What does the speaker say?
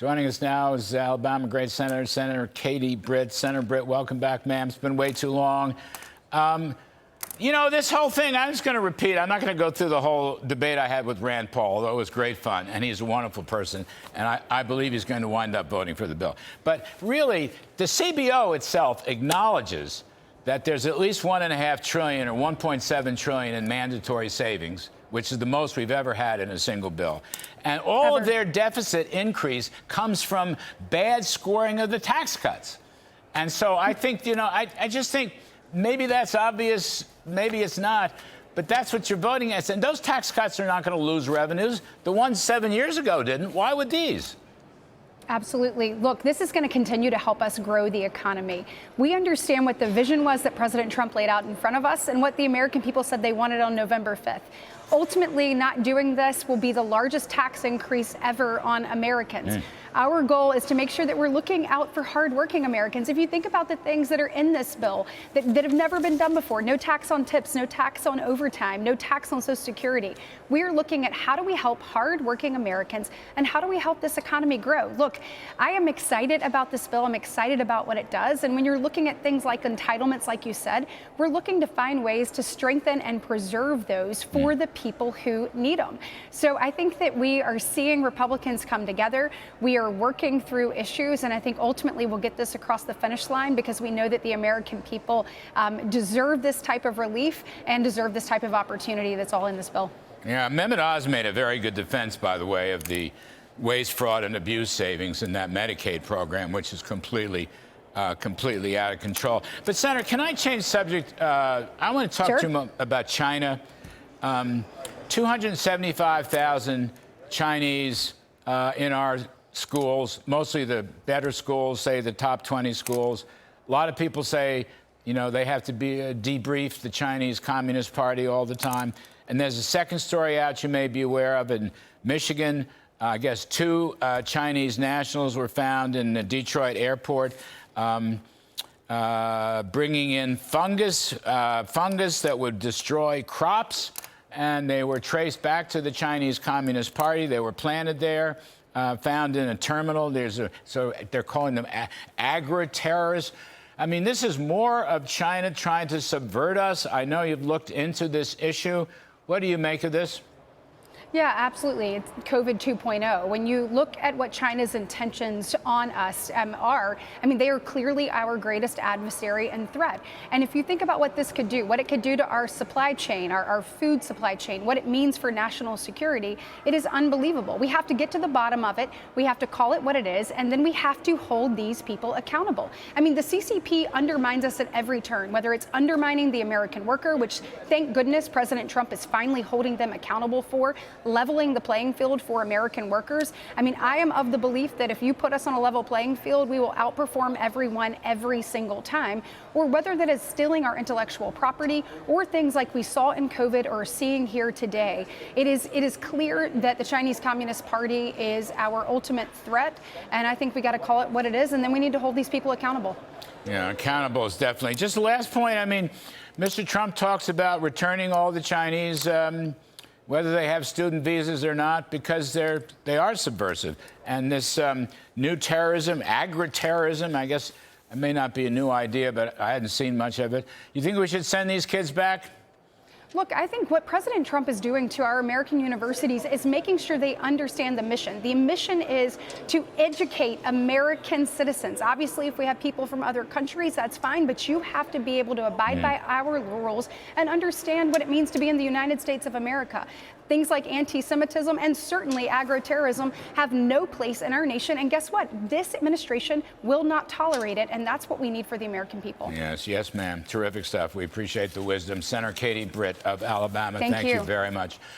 Joining us now is Alabama great Senator, Senator Katie Britt. Senator Britt, welcome back, ma'am. It's been way too long. You know, this whole thing, I'm just going to repeat. I'm not going to go through the whole debate I had with Rand Paul, although it was great fun, and he's a wonderful person, and I believe he's going to wind up voting for the bill. But really, the CBO itself acknowledges that there's at least $1.5 trillion or $1.7 trillion in mandatory savings, which is the most we've ever had in a single bill. And all of their deficit increase comes from bad scoring of the tax cuts. And so I think, you know, I just think maybe that's obvious, maybe it's not, but that's what you're voting against. And those tax cuts are not going to lose revenues. The ones 7 years ago didn't. Why would these? Absolutely. Look, this is going to continue to help us grow the economy. We understand what the vision was that President Trump laid out in front of us and what the American people said they wanted on November 5th. Ultimately, not doing this will be the largest tax increase ever on Americans. Our goal is to make sure that we're looking out for hardworking Americans. If you think about the things that are in this bill that have never been done before, no tax on tips, no tax on overtime, no tax on Social Security, we are looking at how do we help hardworking Americans and how do we help this economy grow. Look, I am excited about this bill. I'm excited about what it does. And when you're looking at things like entitlements, like you said, we're looking to find ways to strengthen and preserve those for the people who need them. So I think that we are seeing Republicans come together. We are working through issues, and I think ultimately we'll get this across the finish line because we know that the American people deserve this type of relief and deserve this type of opportunity that's all in this bill. Yeah, Mehmet Oz made a very good defense, by the way, of the waste, fraud, and abuse savings in that Medicaid program, which is completely out of control. But, Senator, can I change subject? I want to talk to you about China. 275,000 Chinese in our schools, mostly the better schools, say the top 20 schools. A lot of people say, you know, they have to be debrief the Chinese Communist Party all the time. And there's a second story out you may be aware of in Michigan. I guess 2 Chinese nationals were found in the Detroit airport bringing in fungus that would destroy crops. And they were traced back to the Chinese Communist Party. They were planted there, found in a terminal. So they're calling them agri-terrorists. I mean, this is more of China trying to subvert us. I know you've looked into this issue. What do you make of this? Yeah, absolutely. It's COVID 2.0. When you look at what China's intentions on us are, I mean, they are clearly our greatest adversary and threat. And if you think about what this could do, what it could do to our supply chain, our food supply chain, what it means for national security, it is unbelievable. We have to get to the bottom of it. We have to call it what it is, and then we have to hold these people accountable. I mean, the CCP undermines us at every turn, whether it's undermining the American worker, which thank goodness President Trump is finally holding them accountable for, leveling the playing field for American workers. I mean, I am of the belief that if you put us on a level playing field, we will outperform everyone every single time, or whether that is stealing our intellectual property or things like we saw in COVID or are seeing here today. It is clear that the Chinese Communist Party is our ultimate threat, and I think we got to call it what it is, and then we need to hold these people accountable. Yeah, accountable is definitely. Just the last point, I mean, Mr. Trump talks about returning all the Chinese whether they have student visas or not, because they are subversive. And this new terrorism, agri-terrorism, I guess it may not be a new idea, but I hadn't seen much of it. You think we should send these kids back? Look, I think what President Trump is doing to our American universities is making sure they understand the mission. The mission is to educate American citizens. Obviously, if we have people from other countries, that's fine, but you have to be able to abide by our rules and understand what it means to be in the United States of America. Things like anti-Semitism and certainly agro-terrorism have no place in our nation. And guess what? This administration will not tolerate it, and that's what we need for the American people. Yes, yes, ma'am. Terrific stuff. We appreciate the wisdom. Senator Katie Britt of Alabama, thank you very much.